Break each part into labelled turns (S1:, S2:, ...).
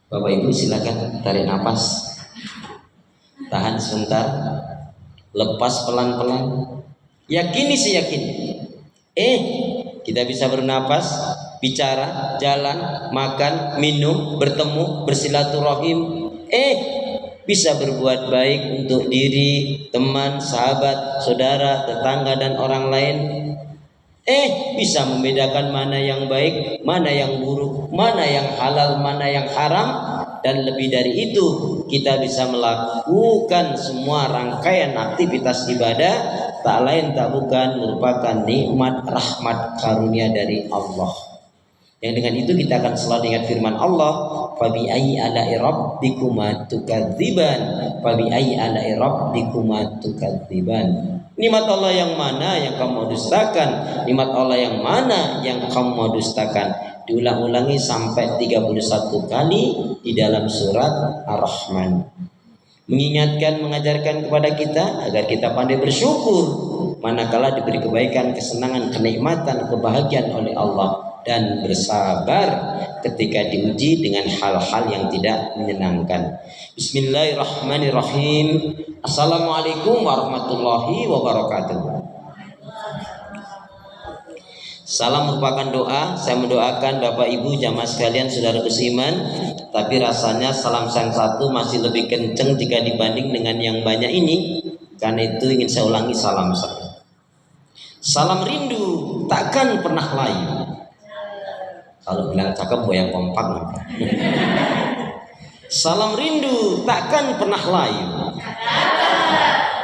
S1: Bapak Ibu silakan tarik nafas, tahan sebentar, lepas pelan-pelan. Yakini seyakini. Kita bisa bernapas, bicara, jalan, makan, minum, bertemu, bersilaturahim. Bisa berbuat baik untuk diri, teman, sahabat, saudara, tetangga dan orang lain. Bisa membedakan mana yang baik, mana yang buruk, mana yang halal, mana yang haram. Dan lebih dari itu, kita bisa melakukan semua rangkaian aktivitas ibadah tak lain tak bukan merupakan nikmat rahmat karunia dari Allah. Yang dengan itu kita akan selalu ingat firman Allah, fabi ayyi ala'i rabbikuma tukadziban, fabi ayyi ala'i rabbikuma tukadziban. Nikmat Allah yang mana yang kamu dustakan? Nikmat Allah yang mana yang kamu mau dustakan? Diulang-ulangi sampai 31 kali di dalam surat Ar-Rahman. Mengingatkan, mengajarkan kepada kita agar kita pandai bersyukur manakala diberi kebaikan, kesenangan, kenikmatan, kebahagiaan oleh Allah, dan bersabar ketika diuji dengan hal-hal yang tidak menyenangkan. Bismillahirrahmanirrahim. Assalamualaikum warahmatullahi wabarakatuh. Salam merupakan doa. Saya mendoakan Bapak Ibu jamaah sekalian, saudara seiman. Tapi rasanya salam yang satu masih lebih kenceng jika dibanding dengan yang banyak ini. Karena itu ingin saya ulangi salam saya. Salam rindu takkan pernah layu. Kalau bilang cakep yang kompak. Salam rindu takkan pernah layu.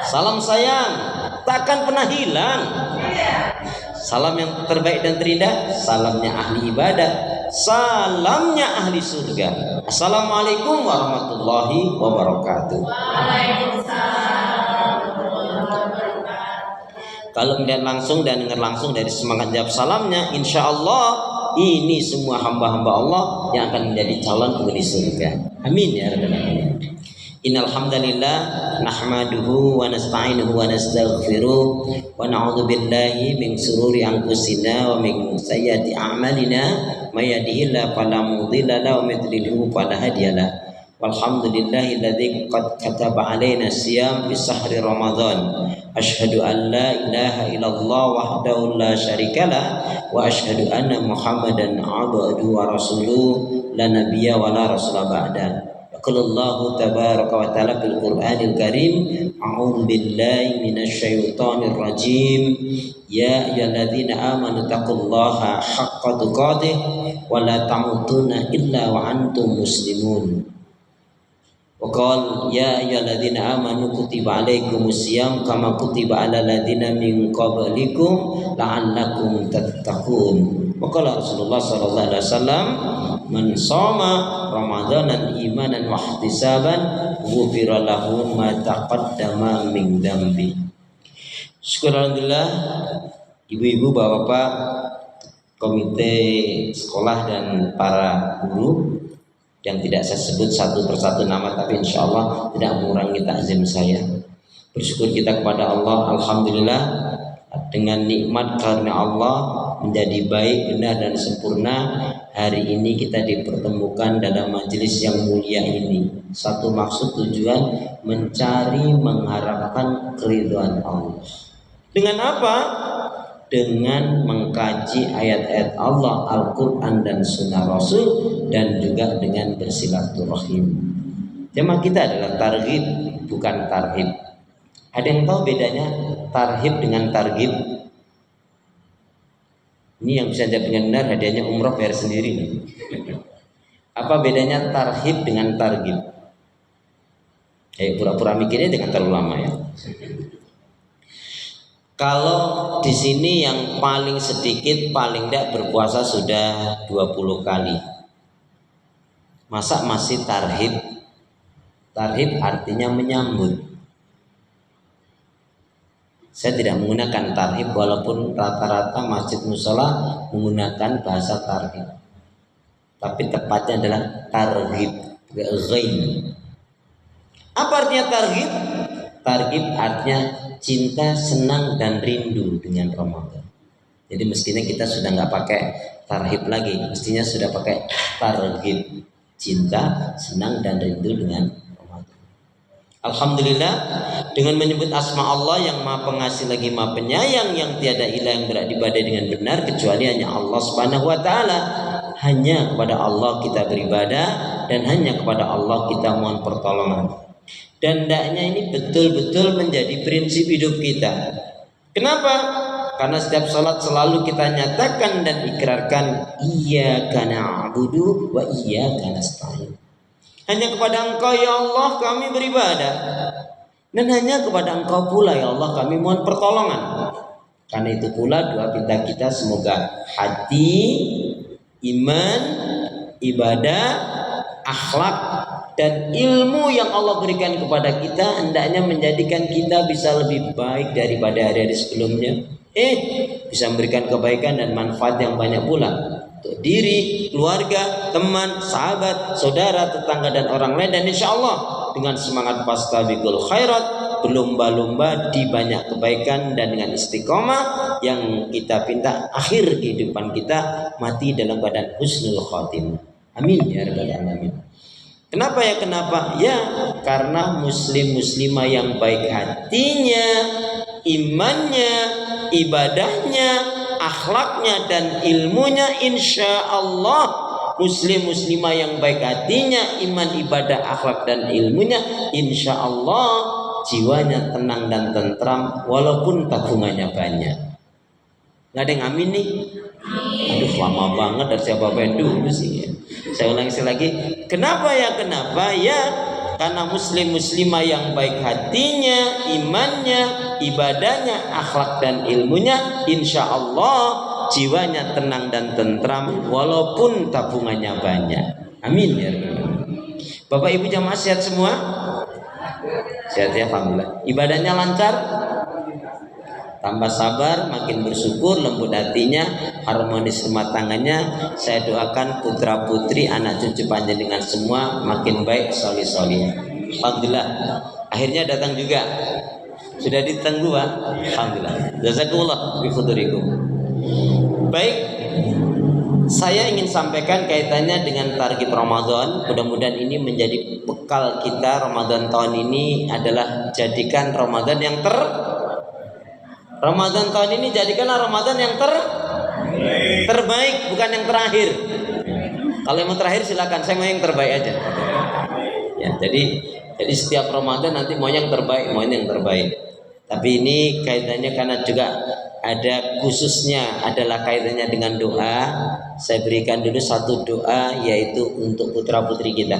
S1: Salam sayang takkan pernah hilang. Salam yang terbaik dan terindah, salamnya ahli ibadah, salamnya ahli surga. Assalamualaikum warahmatullahi wabarakatuh. Waalaikumsalam warahmatullahi wabarakatuh. Kalau melihat langsung dan dengar langsung dari semangat jawab salamnya, insya Allah ini semua hamba-hamba Allah yang akan menjadi calon penghuni surga. Amin ya rabbal alamin. Innal hamdalillah nahmaduhu wa nasta'inuhu wa nastaghfiruh wa na'udzu billahi min shururi anfusina wa min sayyiati a'malina may yahdihillahu fala mudilla lahu wa may yudlilhu fala hadiyalah. Walhamdulillahilladzi qad kataba alaina siyam fi sahri ramadhan. Asyhadu an la ilaha illallah wahdahu la syarikalah wa asyhadu anna muhammadan abduhu wa rasuluh la nabiyya wa la rasula ba'da. Qulullahu tabaraka wa ta'ala fil Qur'anil Karim, a'udzu billahi minasyaitonir rajim. Ya ayyuhalladzina amanu taqullaha haqqa tuqatih wa la tamutunna illa wa antum muslimun. Wa qala ya ayyuhalladzina amanu kutiba alaikumus syiyam kama kutiba alal ladzina min qablikum la'allakum tattaqun. Wa qala Rasulullah sallallahu alaihi wasallam, man shoma ramadanan imanan wa ihtisaban ghufira lahu ma taqaddama min dzambi. Syukur alhamdulillah, ibu-ibu, bapak-bapak, komite sekolah dan para guru yang tidak saya sebut satu persatu nama, tapi insya Allah tidak mengurangi takzim saya. Bersyukur kita kepada Allah, alhamdulillah, dengan nikmat karunia Allah menjadi baik, benar dan sempurna. Hari ini kita dipertemukan dalam majelis yang mulia ini. Satu maksud tujuan mencari, mengharapkan keridhaan Allah. Dengan apa? Dengan mengkaji ayat-ayat Allah, Al-Quran dan Sunnah Rasul, dan juga dengan bersilaturahim. Tema kita adalah targhib, bukan tarhib. Ada yang tahu bedanya tarhib dengan targhib? Ini yang bisa jawab dengan benar, hadiahnya umroh bayar sendiri. Apa bedanya tarhib dengan targhib? Pura-pura mikirnya dengan terlalu lama ya. Kalau di sini yang paling sedikit, paling tidak berpuasa sudah 20 kali. Masa masih tarhib? Tarhib artinya menyambut. Saya tidak menggunakan tarhib, walaupun rata-rata masjid mushola menggunakan bahasa tarhib. Tapi tepatnya adalah targhib, ghain. Apa artinya targhib? Targhib artinya cinta, senang dan rindu dengan Ramadan. Jadi mestinya kita sudah nggak pakai tarhib lagi, mestinya sudah pakai targhib. cinta, senang dan rindu dengan Ramadan. Alhamdulillah, dengan menyebut asma Allah yang Maha Pengasih lagi Maha Penyayang, yang tiada ilah yang berhak diibadahi dengan benar kecuali hanya Allah Subhanahu wa taala. Hanya kepada Allah kita beribadah dan hanya kepada Allah kita mohon pertolongan. Dan hendaknya ini betul-betul menjadi prinsip hidup kita. Kenapa? Karena setiap salat selalu kita nyatakan dan ikrarkan iyyaka na'budu wa iyyaka nasta'in. Hanya kepada Engkau ya Allah kami beribadah, dan hanya kepada Engkau pula ya Allah kami mohon pertolongan. Karena itu pula doa kita semoga hati, iman, ibadah, akhlak dan ilmu yang Allah berikan kepada kita hendaknya menjadikan kita bisa lebih baik daripada hari-hari sebelumnya. Bisa memberikan kebaikan dan manfaat yang banyak pula untuk diri, keluarga, teman, sahabat, saudara, tetangga dan orang lain. Dan insya Allah dengan semangat fastabiqul khairat, berlomba-lomba di banyak kebaikan, dan dengan istiqomah yang kita pinta akhir kehidupan kita mati dalam keadaan husnul khotimah. Amin ya rabbal alamin. Kenapa ya? Kenapa? Ya karena muslim-muslimah yang baik hatinya, imannya, ibadahnya, akhlaknya dan ilmunya, insya Allah muslim-muslimah yang baik hatinya, iman, ibadah, akhlak dan ilmunya, insya Allah jiwanya tenang dan tentram walaupun tabungannya banyak. Nggak ada yang amin nih? Aduh lama banget dari siapa yang dulu sih. Saya ulangi lagi. Kenapa ya? Kenapa ya? Karena muslim-muslimah yang baik hatinya, imannya, ibadahnya, akhlak dan ilmunya, insya Allah jiwanya tenang dan tentram walaupun tabungannya banyak. Amin ya. Bapak Ibu jamaah sehat semua? Sehat ya, alhamdulillah. Ibadahnya lancar? Tambah sabar, makin bersyukur, lembut hatinya, harmonis rumah tangganya. Saya doakan putra putri, anak cucu panjenengan semua makin baik, solih-solih. Alhamdulillah, akhirnya datang juga. Sudah ditunggu, Pak. Alhamdulillah. Jazakumullah bi khudurikum. Baik, saya ingin sampaikan kaitannya dengan target Ramadan. Mudah-mudahan ini menjadi bekal kita. Ramadan tahun ini adalah jadikan Ramadan yang Ramadan tahun ini jadikanlah Ramadan yang terbaik, bukan yang terakhir. Kalau yang terakhir silakan, saya mau yang terbaik aja. Ya, jadi setiap Ramadan nanti mau yang terbaik, mau yang terbaik. Tapi ini kaitannya karena juga ada khususnya adalah kaitannya dengan doa. Saya berikan dulu satu doa yaitu untuk putra putri kita.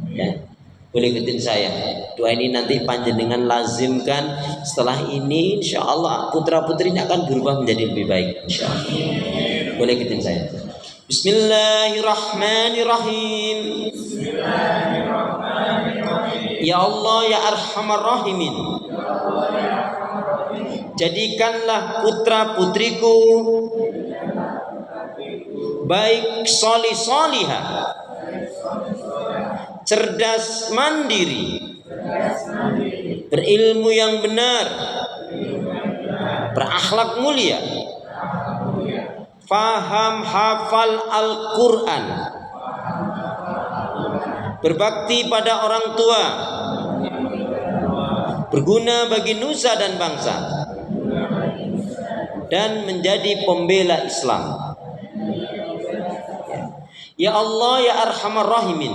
S1: Ya. Boleh ikutin saya. Doa ini nanti panjenengan lazimkan. Setelah ini insya Allah putra putrinya akan berubah menjadi lebih baik, insya Allah. Boleh ikutin saya. Bismillahirrahmanirrahim. Ya Allah ya Arhamar Rahimin, jadikanlah putra putriku baik solih solihah, cerdas mandiri, berilmu yang benar, berakhlak mulia, faham hafal Al-Quran, berbakti pada orang tua, berguna bagi nusa dan bangsa, dan menjadi pembela Islam. Ya Allah ya Arhamar Rahimin,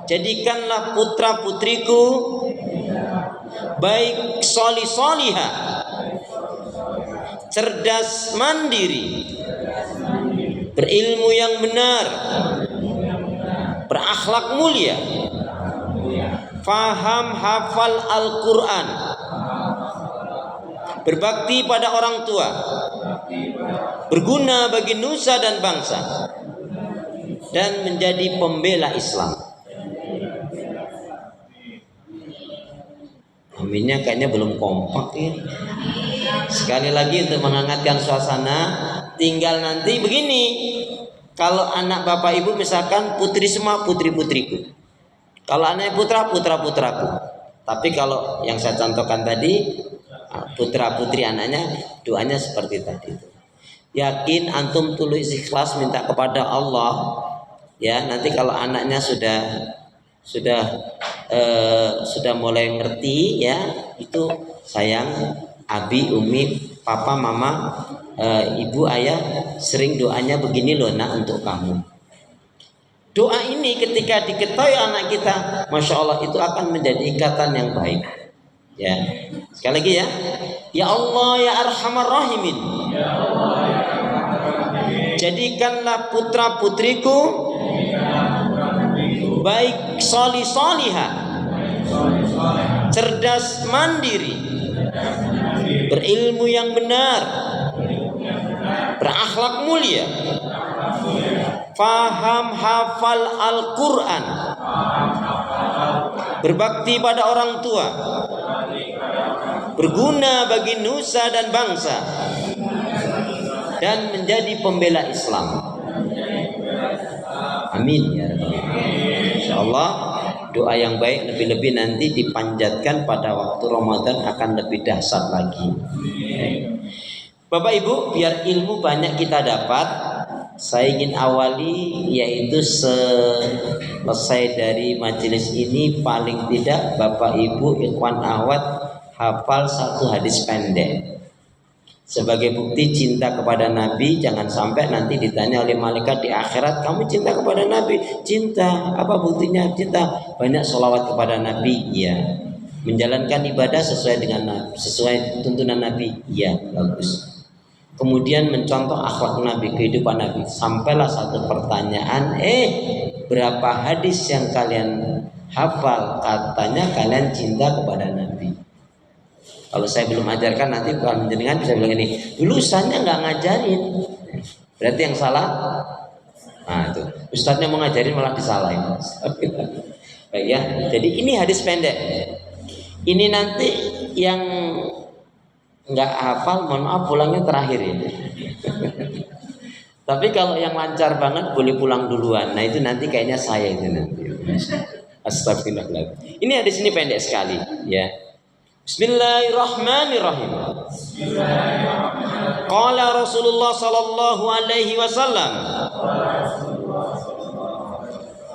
S1: jadikanlah putra putriku baik solih solihah, cerdas mandiri, berilmu yang benar, berakhlak mulia, faham hafal Al-Quran, berbakti pada orang tua, berguna bagi nusa dan bangsa, dan menjadi pembela Islam. Aminnya kayaknya belum kompak ya. Sekali lagi untuk menghangatkan suasana, tinggal nanti begini. Kalau anak bapak ibu misalkan putri semua, putri putriku. Kalau anaknya putra, putra putraku. Tapi kalau yang saya contohkan tadi, putra putri anaknya, doanya seperti tadi. Yakin antum tulus ikhlas minta kepada Allah. Ya, nanti kalau anaknya sudah sudah mulai ngerti ya, itu sayang, abi, umi, papa, mama, ibu, ayah sering doanya begini loh nak untuk kamu. Doa ini ketika diketahui anak kita, masya Allah itu akan menjadi ikatan yang baik. Ya, sekali lagi ya, ya Allah ya Arhamar Rahimin, jadikanlah putra putriku baik solih solihah, cerdas mandiri, berilmu yang benar, berakhlak mulia, faham hafal Al-Quran, berbakti pada orang tua, berguna bagi nusa dan bangsa, dan menjadi pembela Islam. Amin ya Rabbi. Insyaallah doa yang baik lebih-lebih nanti dipanjatkan pada waktu Ramadan akan lebih dahsyat lagi. Bapak Ibu, biar ilmu banyak kita dapat, saya ingin awali yaitu selesai dari majelis ini paling tidak Bapak Ibu ikhwan akhwat hafal satu hadis pendek. Sebagai bukti cinta kepada Nabi, jangan sampai nanti ditanya oleh malaikat di akhirat, kamu cinta kepada Nabi? Cinta, apa buktinya cinta? Banyak sholawat kepada Nabi, iya. Menjalankan ibadah sesuai tuntunan Nabi, iya, bagus. Kemudian mencontoh akhlak Nabi, kehidupan Nabi. Sampailah satu pertanyaan, berapa hadis yang kalian hafal? Katanya kalian cinta kepada Nabi. Kalau saya belum ajarkan nanti bukan jenengan bisa bilang ini, dulu ustaznya nggak ngajarin, berarti yang salah. Nah itu ustaznya mau ngajarin malah disalahin. Baik ya, jadi ini hadis pendek. Ini nanti yang nggak hafal, mohon maaf pulangnya terakhir ya. Tapi kalau yang lancar banget boleh pulang duluan. Nah itu nanti kayaknya saya itu nanti. Astagfirullahaladzim. Ini hadis ini pendek sekali ya. Bismillahirrahmanirrahim. Qala Rasulullah sallallahu alaihi wasallam,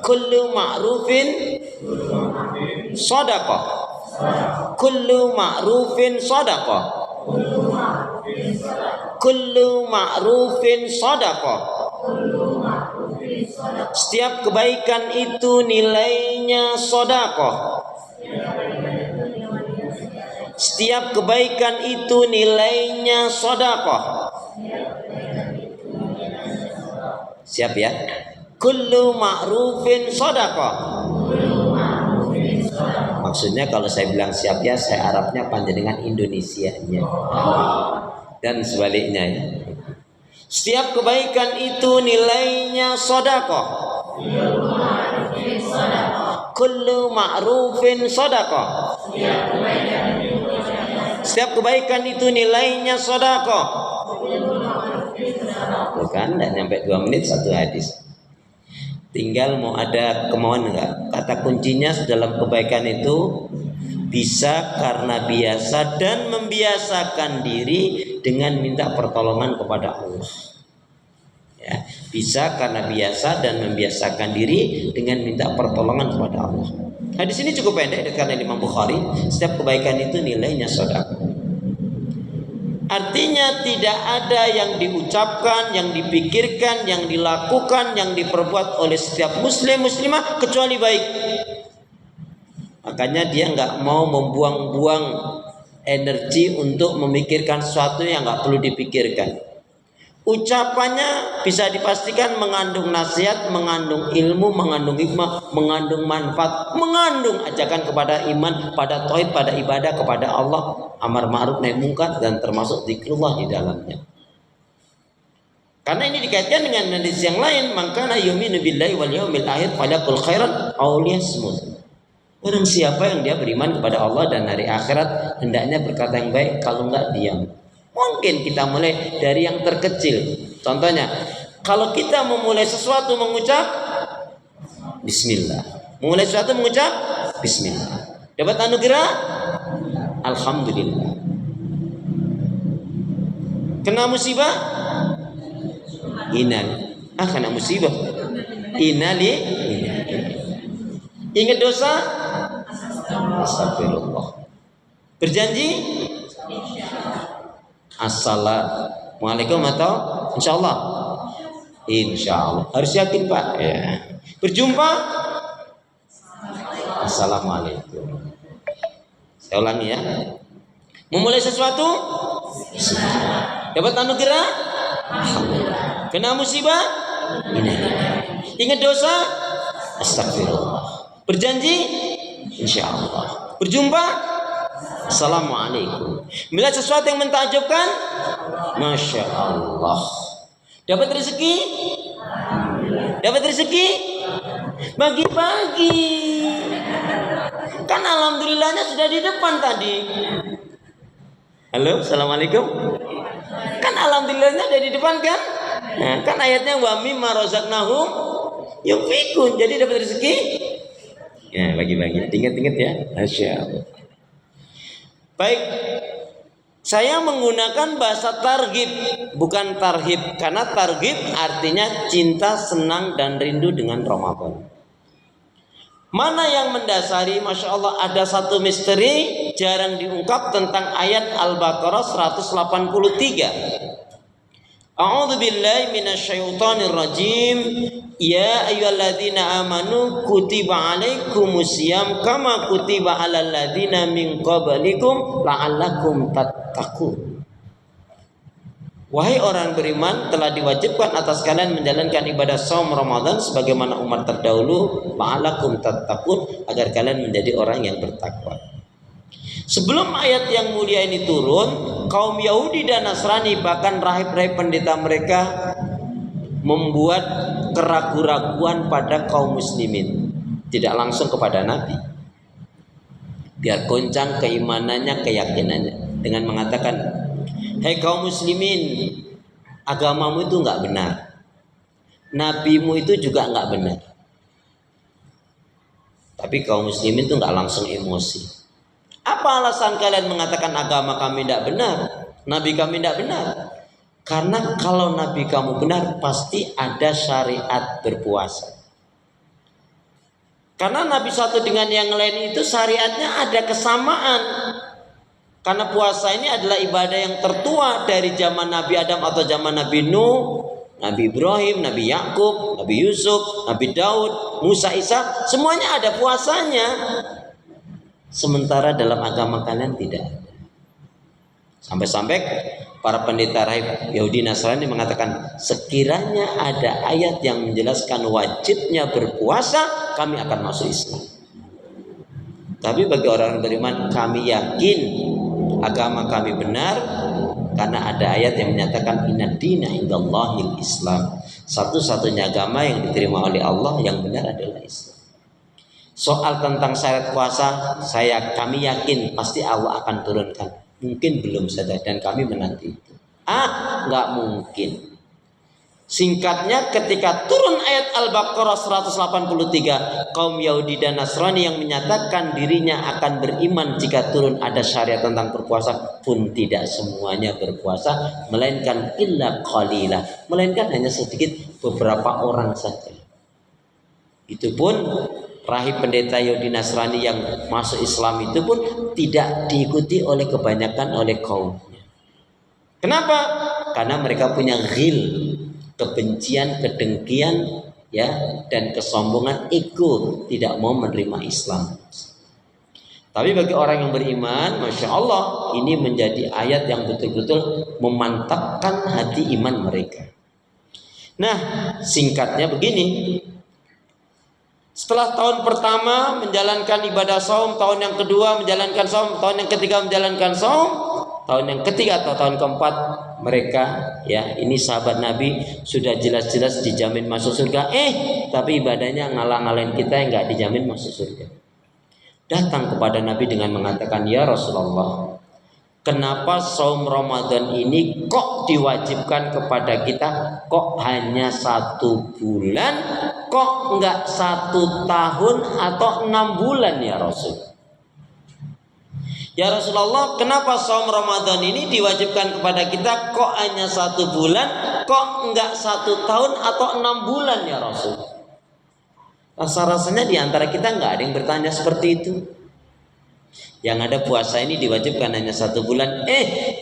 S1: kullu ma'rufin shadaqah. Kullu ma'rufin shadaqah. Kullu ma'rufin shadaqah. Setiap kebaikan itu nilainya sedekah. Setiap kebaikan itu nilainya sedekah. Siap ya? Kullu ma'rufin sedekah. Maksudnya kalau saya bilang siap ya, saya Arabnya panjenengan Indonesianya. Dan sebaliknya ya. Setiap kebaikan itu nilainya sedekah. Kullu ma'rufin sedekah. Setiap kebaikan itu nilainya sedekah. Bukan, tidak nyampe 2 menit satu hadis. Tinggal mau ada kemauan enggak? Kata kuncinya dalam kebaikan itu bisa karena biasa dan membiasakan diri dengan minta pertolongan kepada Allah. Ya, bisa karena biasa dan membiasakan diri dengan minta pertolongan kepada Allah. Hadis ini cukup pendek karena Imam Bukhari. Setiap kebaikan itu nilainya sedekah. Artinya tidak ada yang diucapkan, yang dipikirkan, yang dilakukan, yang diperbuat oleh setiap muslim muslimah kecuali baik. Makanya dia nggak mau membuang-buang energi untuk memikirkan sesuatu yang nggak perlu dipikirkan. Ucapannya bisa dipastikan mengandung nasihat, mengandung ilmu, mengandung hikmah, mengandung manfaat, mengandung ajakan kepada iman, pada tauhid, pada ibadah kepada Allah, amar ma'ruf nahi munkar, dan termasuk zikrullah di dalamnya. Karena ini dikaitkan dengan hadis yang lain, maka yu'minu billahi wal yaumil akhir falaqul khairan aw liyasmut. Barang siapa yang dia beriman kepada Allah dan hari akhirat, hendaknya berkata yang baik, kalau enggak diam. Mungkin kita mulai dari yang terkecil. Contohnya, kalau kita memulai sesuatu mengucap Bismillah. Memulai sesuatu mengucap Bismillah. Dapat anugerah? Alhamdulillah. Kena musibah? Kena musibah. Innali. Ingat dosa? Astagfirullah. Berjanji? Assalamualaikum atau insyaallah? Insyaallah. Harus yakin Pak. Ya. Berjumpa? Assalamualaikum. Saya ulangi ya. Memulai sesuatu? Dapat anugerah? Kena musibah? Ingat dosa? Astagfirullah. Berjanji? Insyaallah. Berjumpa? Assalamualaikum. Melihat sesuatu yang mentakjubkan? Masya Allah. Dapat rezeki? Dapat rezeki? Bagi-bagi. Kan alhamdulillahnya sudah di depan tadi. Halo, assalamualaikum. Kan alhamdulillahnya ada di depan kan? Nah, kan ayatnya wa mimma razaqnahum yunfiqun. Jadi dapat rezeki. Ya, bagi-bagi. Ingat-ingat ya. Masya Allah. Baik. Saya menggunakan bahasa targhib, bukan tarhib, karena targhib artinya cinta, senang dan rindu dengan Ramadan. Mana yang mendasari? Masya Allah, ada satu misteri jarang diungkap tentang ayat Al-Baqarah 183. A'udzu billahi minasyaitonir rajim. Ya ayyuhalladzina amanu kutiba alaikumusiyam kama kutiba alal ladzina min qablikum la'allakum tattaqun. Wahai orang beriman, telah diwajibkan atas kalian menjalankan ibadah shaum Ramadan sebagaimana umat terdahulu, la'allakum tattaqun, agar kalian menjadi orang yang bertakwa. Sebelum ayat yang mulia ini turun, kaum Yahudi dan Nasrani, bahkan rahib-rahib pendeta mereka membuat keraguan-raguan pada kaum muslimin, tidak langsung kepada Nabi, biar goncang keimanannya, keyakinannya, dengan mengatakan, hei kaum muslimin, agamamu itu enggak benar, nabimu itu juga enggak benar. Tapi kaum muslimin itu enggak langsung emosi. Apa alasan kalian mengatakan agama kami tidak benar, nabi kami tidak benar? Karena kalau nabi kamu benar, pasti ada syariat berpuasa. Karena nabi satu dengan yang lain itu syariatnya ada kesamaan. Karena puasa ini adalah ibadah yang tertua dari zaman Nabi Adam atau zaman Nabi Nuh, Nabi Ibrahim, Nabi Yakub, Nabi Yusuf, Nabi Daud, Musa, Isa, semuanya ada puasanya. Sementara dalam agama kalian tidak ada. Sampai-sampai para pendeta rahib Yahudi Nasrani mengatakan, sekiranya ada ayat yang menjelaskan wajibnya berpuasa, kami akan masuk Islam. Tapi bagi orang beriman, kami yakin agama kami benar karena ada ayat yang menyatakan inad dina indallahil Islam. Satu-satunya agama yang diterima oleh Allah yang benar adalah Islam. Soal tentang syarat puasa, kami yakin pasti Allah akan turunkan. Mungkin belum saja dan kami menanti itu. Nggak mungkin. Singkatnya, ketika turun ayat Al-Baqarah 183, kaum Yahudi dan Nasrani yang menyatakan dirinya akan beriman jika turun ada syariat tentang berpuasa, pun tidak semuanya berpuasa, melainkan illa qalila, melainkan hanya sedikit, beberapa orang saja. Itu pun rahib pendeta Yahudi Nasrani yang masuk Islam itu pun tidak diikuti oleh kebanyakan oleh kaumnya. Kenapa? Karena mereka punya ghil, kebencian, kedengkian, ya, dan kesombongan, ego, tidak mau menerima Islam. Tapi bagi orang yang beriman, Masya Allah, ini menjadi ayat yang betul-betul memantapkan hati iman mereka. Nah, singkatnya begini. Setelah tahun pertama menjalankan ibadah saum, tahun yang kedua menjalankan saum, tahun yang ketiga menjalankan saum, tahun yang ketiga atau tahun keempat mereka, ya, ini sahabat Nabi sudah jelas-jelas dijamin masuk surga, tapi ibadahnya ngalah-ngalahin kita yang nggak dijamin masuk surga. Datang kepada Nabi dengan mengatakan, ya Rasulullah, kenapa saum Ramadan ini kok diwajibkan kepada kita, kok hanya 1 bulan, kok enggak 1 tahun atau 6 bulan ya Rasul? Ya Rasulullah, kenapa saum Ramadan ini diwajibkan kepada kita kok hanya 1 bulan, kok enggak 1 tahun atau 6 bulan ya Rasul? Rasa-rasanya di antara kita nggak ada yang bertanya seperti itu. Yang ada puasa ini diwajibkan hanya 1 bulan,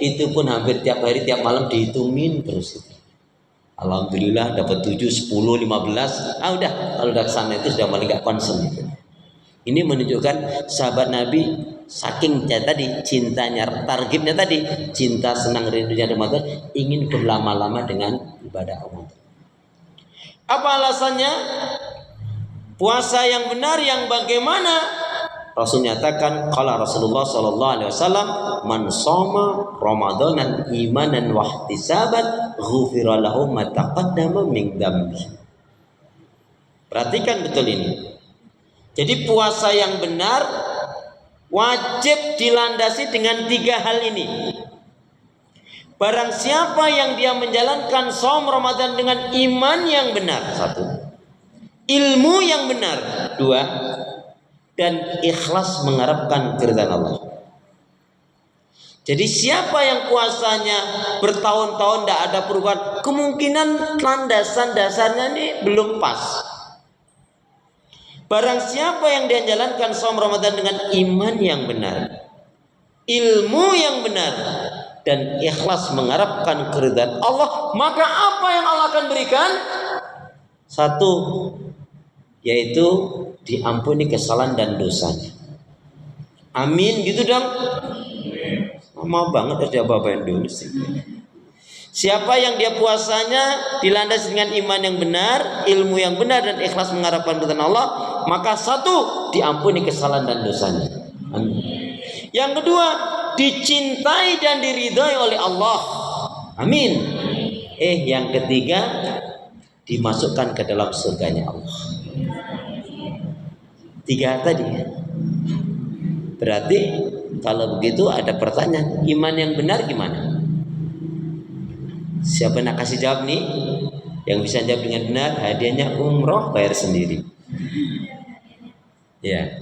S1: itu pun hampir tiap hari tiap malam dihitungin terus. Alhamdulillah dapat 7, 10, 15. Udah, kalau udah kesana itu sudah paling gak concern gitu. Ini menunjukkan sahabat Nabi saking tadi cintanya, targetnya tadi cinta, senang, rindunya Ramadan, ingin berlama-lama dengan ibadah Allah. Apa alasannya? Puasa yang benar yang bagaimana? Rasul nyatakan, qala Rasulullah sallallahu alaihi wasallam, man shoma ramadanan imanan wa ihtisaban ghufira lahu ma taqaddama min dzambi. Perhatikan betul ini. Jadi puasa yang benar wajib dilandasi dengan 3 hal ini. Barang siapa yang dia menjalankan shaum Ramadan dengan iman yang benar, 1, ilmu yang benar, 2, dan ikhlas mengharapkan keridhaan Allah. Jadi siapa yang puasanya bertahun-tahun tidak ada perubahan, kemungkinan landasan dasarnya ini belum pas. Barang siapa yang dia jalankan shaum Ramadan dengan iman yang benar, ilmu yang benar, dan ikhlas mengharapkan keridhaan Allah, maka apa yang Allah akan berikan? 1, yaitu diampuni kesalahan dan dosanya. Amin gitu dong. Lama banget ada bapak dulu sih. Siapa yang dia puasanya dilandasi dengan iman yang benar, ilmu yang benar, dan ikhlas mengharapkan keridhaan Allah, maka 1, diampuni kesalahan dan dosanya. Amin. Yang kedua, dicintai dan diridhai oleh Allah. Amin. Yang ketiga, dimasukkan ke dalam surganya Allah. 3 tadi. Berarti kalau begitu ada pertanyaan, iman yang benar gimana? Siapa nak kasih jawab nih? Yang bisa jawab dengan benar, hadiahnya umroh bayar sendiri. Ya.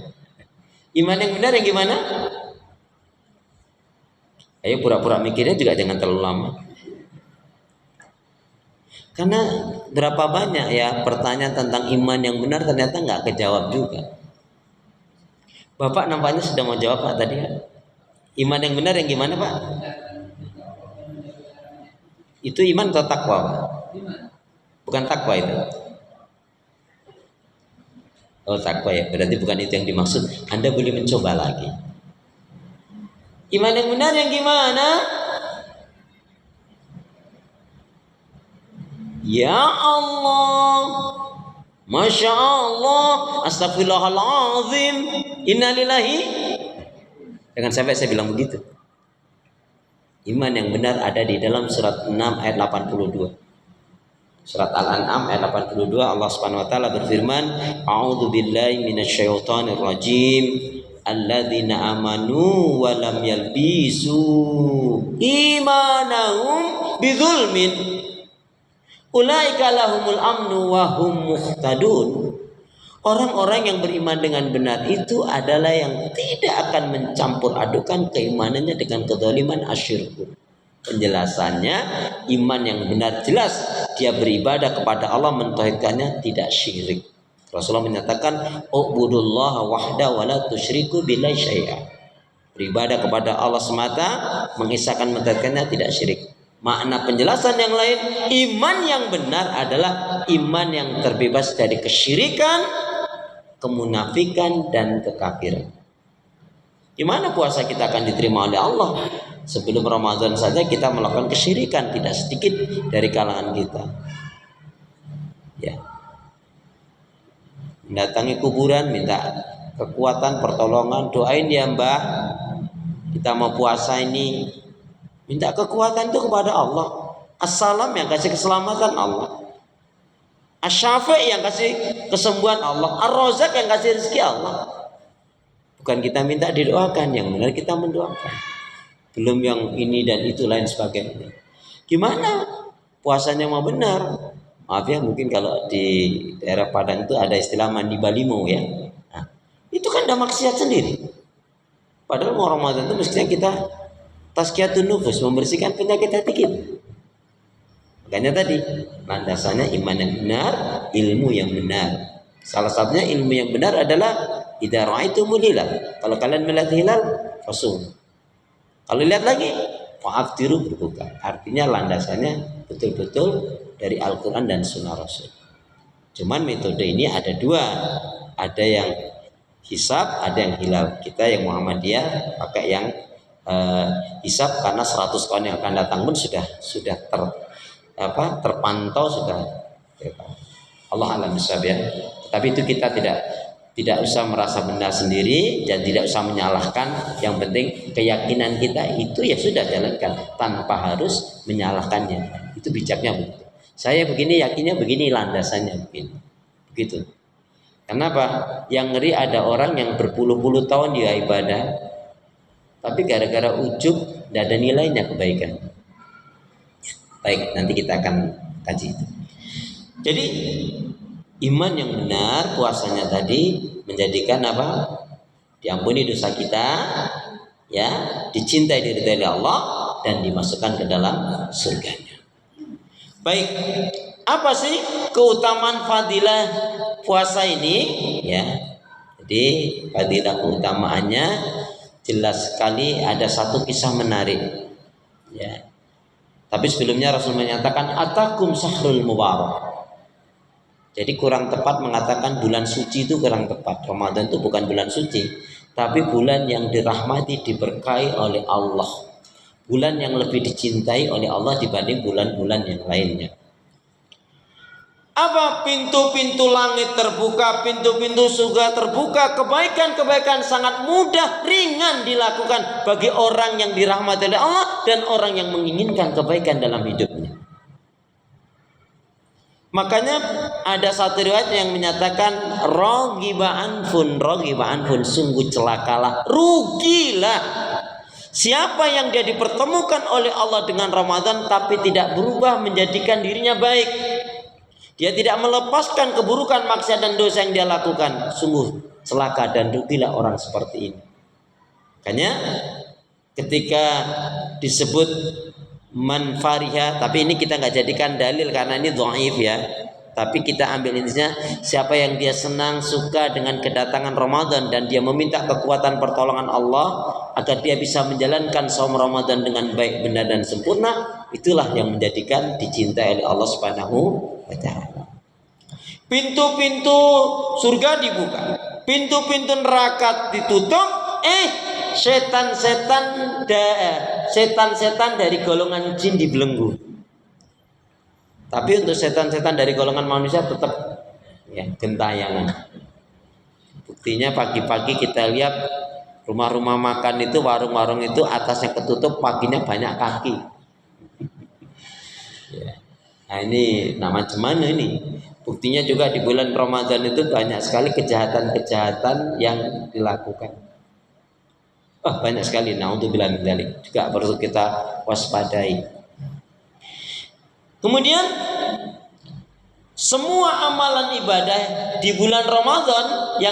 S1: Iman yang benar yang gimana? Ayo pura-pura mikirnya juga jangan terlalu lama. Karena berapa banyak ya pertanyaan tentang iman yang benar ternyata nggak kejawab juga. Bapak nampaknya sudah mau jawab Pak tadi. Iman yang benar yang gimana Pak? Itu iman atau takwa Pak? Bukan takwa itu. Oh takwa ya, berarti bukan itu yang dimaksud. Anda boleh mencoba lagi. Iman yang benar yang gimana? Ya Allah, Masya Allah, Astagfirullahaladzim, Innalillahi. Jangan sampai saya bilang begitu. Iman yang benar ada di dalam surat 6 ayat 82. Surat Al-An'am ayat 82, Allah Subhanahu wa taala berfirman, A'udzu billahi minasyaitonir rajim. Alladzina amanu wa lam yalbisu imanahum bidzulmin ulaika lahumul amnu wa hum muhtadun. Orang-orang yang beriman dengan benar itu adalah yang tidak akan mencampur adukan keimanannya dengan kedzaliman asyirku. Penjelasannya, iman yang benar jelas dia beribadah kepada Allah, mentauhidkannya, tidak syirik. Rasulullah menyatakan, u'budullaha wahda wa la tusyriku billahi syai'a. Beribadah kepada Allah semata, mengisahkan, mentauhidkannya, tidak syirik. Makna penjelasan yang lain, iman yang benar adalah iman yang terbebas dari kesyirikan, kemunafikan, dan kekafiran. Gimana puasa kita akan diterima oleh Allah? Sebelum Ramadan saja kita melakukan kesyirikan tidak sedikit dari kalangan kita. Ya. Mendatangi kuburan, minta kekuatan, pertolongan, doain ya Mbah. Kita mau puasa ini, minta kekuatan itu kepada Allah. As-salam yang kasih keselamatan Allah. Asy-Syafi' yang kasih kesembuhan Allah. Ar-Razzaq yang kasih rezeki Allah. Bukan kita minta didoakan, yang benar kita mendoakan. Belum yang ini dan itu lain sebagainya. Gimana puasanya mau benar? Maaf ya, mungkin kalau di daerah Padang itu ada istilah mandi balimo ya. Nah, itu kan udah maksiat sendiri. Padahal mau Ramadan itu mestinya kita tazkiyatun nufus, membersihkan penyakit hati kita. Makanya tadi landasannya iman yang benar, ilmu yang benar. Salah satunya ilmu yang benar adalah idza ra'aitumul hilal. Kalau kalian melihat hilal, fasum. Kalau lihat lagi, fa'aftiru, berbuka. Artinya landasannya betul-betul dari Al-Quran dan Sunnah Rasul. Cuman metode ini ada dua, ada yang hisab, ada yang hilal. Kita yang Muhammadiyah pakai yang hisab karena 100 tahun yang akan datang pun sudah terpantau sudah. Allah alam bisawab ya. Tapi itu kita tidak usah merasa benar sendiri dan tidak usah menyalahkan. Yang penting keyakinan kita itu ya sudah jalankan tanpa harus menyalahkannya. Itu bijaknya begitu. Saya begini yakinnya begini, landasannya begini. Begitu. Kenapa? Yang ngeri ada orang yang berpuluh-puluh tahun dia ibadah, tapi gara-gara ujub tidak ada nilainya kebaikan. Baik, nanti kita akan kaji itu. Jadi iman yang benar, puasanya tadi menjadikan apa? Diampuni dosa kita, ya, dicintai diridhai Allah dan dimasukkan ke dalam surganya. Baik, apa sih keutamaan fadilah puasa ini? Ya, jadi fadilah keutamaannya jelas sekali, ada satu kisah menarik. Ya, tapi sebelumnya Rasul menyatakan atakum syahrul mubarak. Jadi kurang tepat mengatakan bulan suci itu kurang tepat. Ramadan itu bukan bulan suci, tapi bulan yang dirahmati, diberkahi oleh Allah. Bulan yang lebih dicintai oleh Allah dibanding bulan-bulan yang lainnya. Apa? Pintu-pintu langit terbuka, pintu-pintu surga terbuka, kebaikan-kebaikan sangat mudah, ringan dilakukan bagi orang yang dirahmati oleh Allah dan orang yang menginginkan kebaikan dalam hidupnya. Makanya ada satu riwayat yang menyatakan raghiba anfun, sungguh celakalah, rugilah siapa yang dia dipertemukan oleh Allah dengan Ramadan tapi tidak berubah menjadikan dirinya baik. Dia tidak melepaskan keburukan, maksiat dan dosa yang dia lakukan. Sungguh celaka dan rugilah orang seperti ini. Makanya ketika disebut man fariha, tapi ini kita nggak jadikan dalil karena ini dhaif ya. Tapi kita ambil intinya, siapa yang dia senang, suka dengan kedatangan Ramadan dan dia meminta kekuatan pertolongan Allah agar dia bisa menjalankan saum Ramadan dengan baik, benar dan sempurna, itulah yang menjadikan dicintai oleh Allah Subhanahu wa taala. Pintu-pintu surga dibuka, pintu-pintu neraka ditutup, setan-setan dari golongan jin dibelenggu. Tapi untuk setan-setan dari golongan manusia tetap ya gentayangan. Buktinya pagi-pagi kita lihat rumah-rumah makan itu, warung-warung itu atasnya ketutup, paginya banyak kaki. Ya. Nah ini macam mana ini? Buktinya juga di bulan Ramadan itu banyak sekali kejahatan-kejahatan yang dilakukan. Banyak sekali. Naudzubillah min dzalik. Juga perlu kita waspadai. Kemudian semua amalan ibadah di bulan Ramadan yang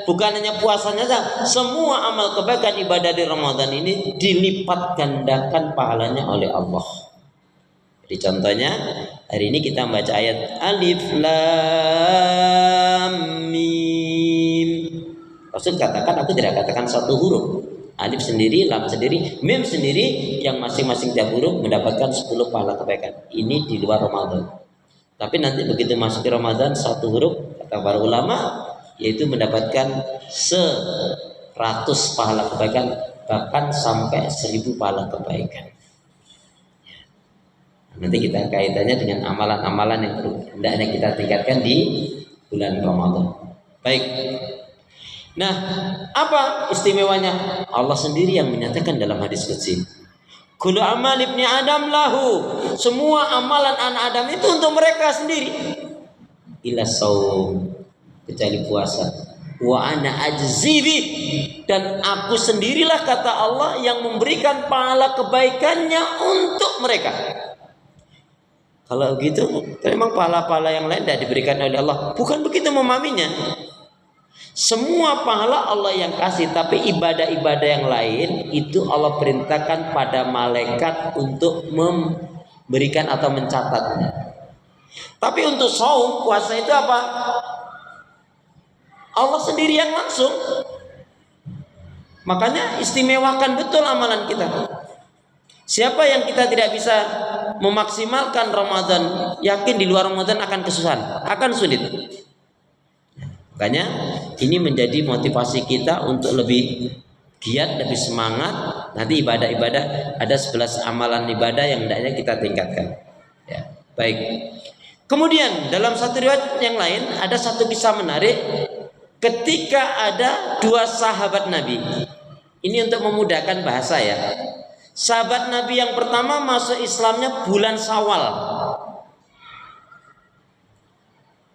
S1: bukan hanya puasanya saja, semua amal kebaikan ibadah di Ramadan ini dilipat gandakan pahalanya oleh Allah. Jadi contohnya hari ini kita baca ayat Alif Lam Mim. Rasul katakan, aku tidak katakan satu huruf. Alif sendiri, lam sendiri, mim sendiri, yang masing-masing tiap huruf mendapatkan 10 pahala kebaikan. Ini di luar Ramadan. Tapi nanti begitu masuk ke Ramadan, satu huruf kata para ulama yaitu mendapatkan 100 pahala kebaikan, bahkan sampai 1000 pahala kebaikan. Nanti kita kaitannya dengan amalan-amalan yang hendaknya kita tingkatkan di bulan Ramadan. Baik. Nah, apa istimewanya? Allah sendiri yang menyatakan dalam hadis qudsi. Kullu amal ibni Adam lahu. Semua amalan anak Adam itu untuk mereka sendiri. Illa saum, kecuali puasa. Wa ana ajzibi, dan aku sendirilah kata Allah yang memberikan pahala kebaikannya untuk mereka. Kalau begitu, memang pahala-pahala yang lain tidak diberikan oleh Allah. Bukan begitu memahaminya. Semua pahala Allah yang kasih, tapi ibadah-ibadah yang lain itu Allah perintahkan pada malaikat untuk memberikan atau mencatatnya. Tapi untuk saum, puasa itu apa? Allah sendiri yang langsung. Makanya istimewakan betul amalan kita. Siapa yang kita tidak bisa memaksimalkan Ramadan, yakin di luar Ramadan akan kesusahan, akan sulit. Makanya ini menjadi motivasi kita untuk lebih giat, lebih semangat. Nanti ibadah-ibadah ada 11 amalan ibadah yang hendaknya kita tingkatkan. Ya, baik. Kemudian dalam satu riwayat yang lain ada satu kisah menarik ketika ada dua sahabat Nabi. Ini untuk memudahkan bahasa ya. Sahabat Nabi yang pertama masuk Islamnya bulan Syawal,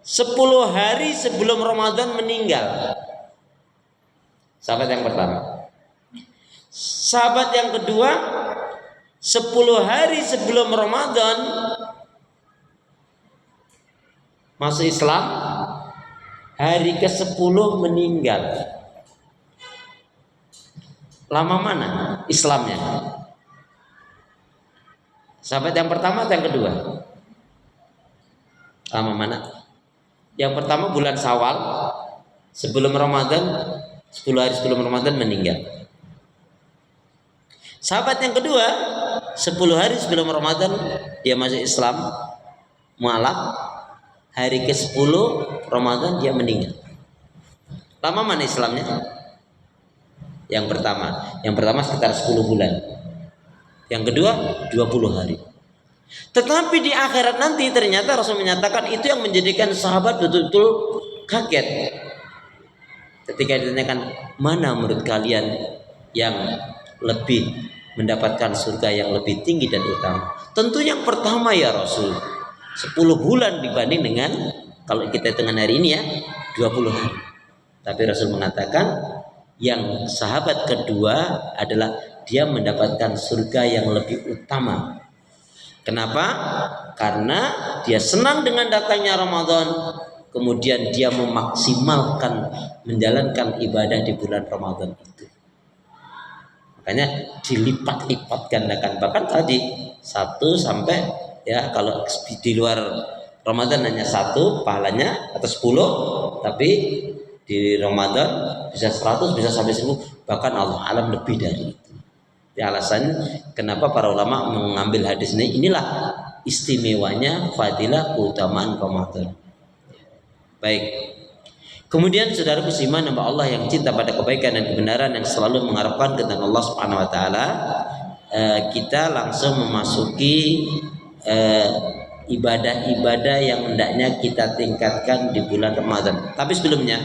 S1: 10 hari sebelum Ramadan meninggal. Sahabat yang pertama. Sahabat yang kedua 10 hari sebelum Ramadan masuk Islam, hari ke-10 meninggal. Lama mana Islamnya? Sahabat yang pertama atau yang kedua? Lama mana? Yang pertama bulan Syawal, sebelum Ramadan, 10 hari sebelum Ramadan meninggal. Sahabat yang kedua 10 hari sebelum Ramadan dia masuk Islam, mualaf, hari ke-10 Ramadan dia meninggal. Lama mana Islamnya? Yang pertama sekitar 10 bulan. Yang kedua 20 hari. Tetapi di akhirat nanti ternyata Rasul menyatakan itu yang menjadikan sahabat betul-betul kaget. Ketika ditanyakan, mana menurut kalian yang lebih mendapatkan surga yang lebih tinggi dan utama? Tentu yang pertama ya Rasul. 10 bulan dibanding dengan kalau kita hitungan hari ini ya 20 hari. Tapi Rasul mengatakan yang sahabat kedua adalah dia mendapatkan surga yang lebih utama. Kenapa? Karena dia senang dengan datangnya Ramadan, kemudian dia memaksimalkan menjalankan ibadah di bulan Ramadan itu. Makanya dilipat-lipat gandakan. Bahkan tadi 1 sampai ya kalau di luar Ramadan hanya 1 pahalanya atau 10, tapi di Ramadan bisa 100, bisa sampai 1000, bahkan Allah alam lebih dari itu. Ya, alasan kenapa para ulama mengambil hadis ini, inilah istimewanya fadilah keutamaan Ramadan. Baik. Kemudian saudara beriman hamba Allah yang cinta pada kebaikan dan kebenaran yang selalu mengharapkan kepada Allah Subhanahu wa taala, kita langsung memasuki ibadah-ibadah yang hendaknya kita tingkatkan di bulan Ramadan. Tapi sebelumnya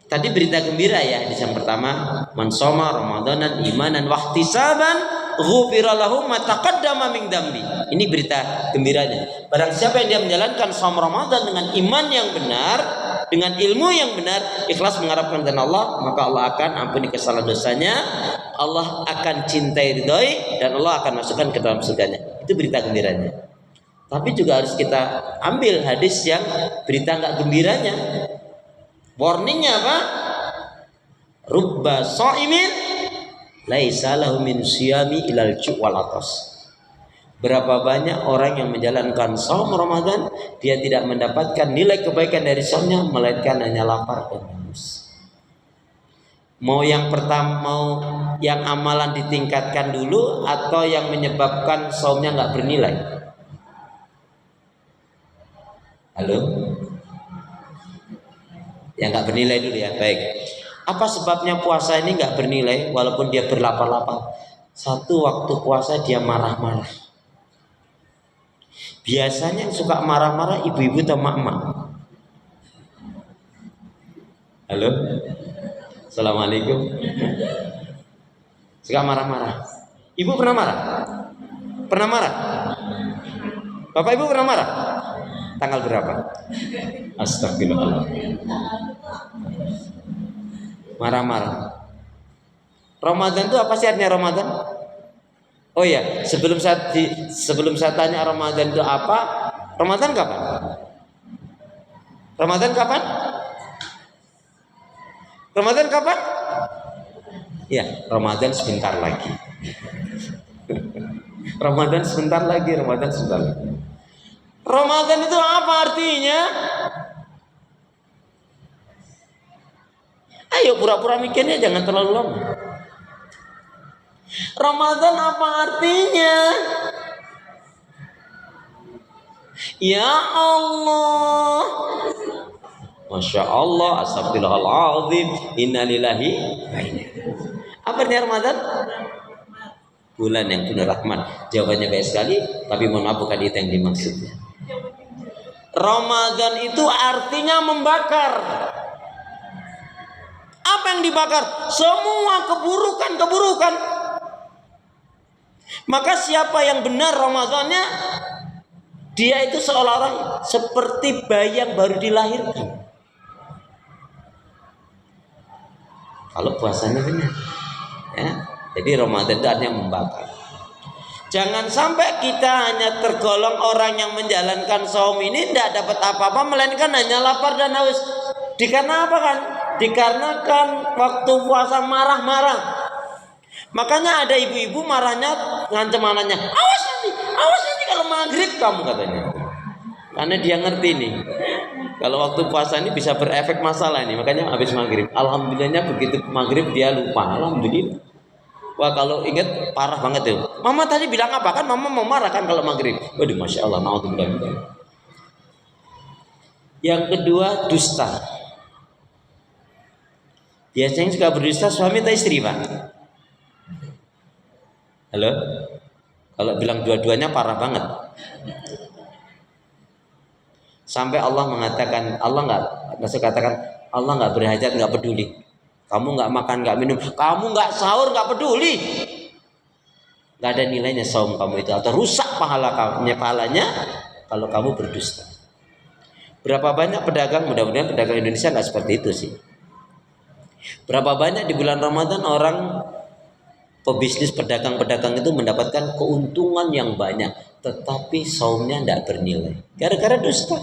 S1: tadi berita gembira ya, hadis yang pertama, man shoma ramadanan imanan wahtisaban ghufira lahu ma taqaddama min dambi. Ini berita gembiranya. Barang siapa yang dia menjalankan shaum Ramadan dengan iman yang benar, dengan ilmu yang benar, ikhlas mengharapkan dari Allah, maka Allah akan ampuni kesalahan dosanya, Allah akan cintai ridhoi, dan Allah akan masukkan ke dalam surganya. Itu berita gembiranya. Tapi juga harus kita ambil hadis yang berita enggak gembiranya. Warningnya apa? Rubba shaimin laisa lahu min siyami ilal ju' wal atas. Berapa banyak orang yang menjalankan shaum Ramadan, dia tidak mendapatkan nilai kebaikan dari shaumnya melainkan hanya lapar dan haus. Mau yang pertama, mau yang amalan ditingkatkan dulu atau yang menyebabkan shaumnya enggak bernilai? Halo? Yang nggak bernilai dulu ya. Baik. Apa sebabnya puasa ini nggak bernilai walaupun dia berlapar-lapar? Satu, waktu puasa dia marah-marah. Biasanya yang suka marah-marah ibu-ibu atau emak-emak. Halo? Assalamualaikum. Suka marah-marah. Ibu pernah marah? Pernah marah? Bapak ibu pernah marah? Tanggal berapa? Astagfirullah. Marah-marah. Ramadan itu apa sih artinya Ramadan? Oh ya, sebelum saya tanya Ramadan itu apa? Ramadan kapan? Ramadan kapan? Ramadan kapan? Ya, Ramadan sebentar lagi. Ramadan sebentar lagi. Ramadan itu apa artinya? Ayo pura-pura mikirnya jangan terlalu lama. Ramadan apa artinya? Ya Allah, Masya Allah, astagfirullahaladzim, innalillahi. Apa artinya Ramadan? Bulan yang penuh rahmat. Jawabannya baik sekali, tapi mohon maaf bukan itu yang dimaksudnya. Ramadan itu artinya membakar. Apa yang dibakar? Semua keburukan-keburukan. Maka siapa yang benar Ramadannya, dia itu seolah-olah seperti bayi yang baru dilahirkan. Kalau puasanya benar, ya. Jadi Ramadan itu artinya membakar. Jangan sampai kita hanya tergolong orang yang menjalankan saum ini tidak dapat apa-apa, melainkan hanya lapar dan haus. Dikarenakan apa kan? Dikarenakan waktu puasa marah-marah. Makanya ada ibu-ibu marahnya ngancam anaknya, awas nanti kalau maghrib kamu, katanya. Karena dia ngerti nih, kalau waktu puasa ini bisa berefek masalah ini. Makanya habis maghrib, alhamdulillahnya begitu maghrib dia lupa, alhamdulillah. Wah kalau ingat parah banget tuh. Mama tadi bilang apa kan? Mama mau marah kan kalau maghrib. Waduh, masya Allah, naudzubillah. Yang kedua, dusta. Biasanya suka berdusta suami atau istri, Pak? Halo? Kalau bilang dua-duanya parah banget. Sampai Allah mengatakan, Allah nggak berhajat, nggak peduli. Kamu nggak makan, nggak minum, kamu nggak sahur, nggak peduli. Nggak ada nilainya saum kamu itu, atau rusak pahalanya kalau kamu berdusta. Berapa banyak pedagang, mudah-mudahan pedagang Indonesia nggak seperti itu sih. Berapa banyak di bulan Ramadan orang pebisnis pedagang-pedagang itu mendapatkan keuntungan yang banyak, tetapi saumnya tidak bernilai gara-gara dusta.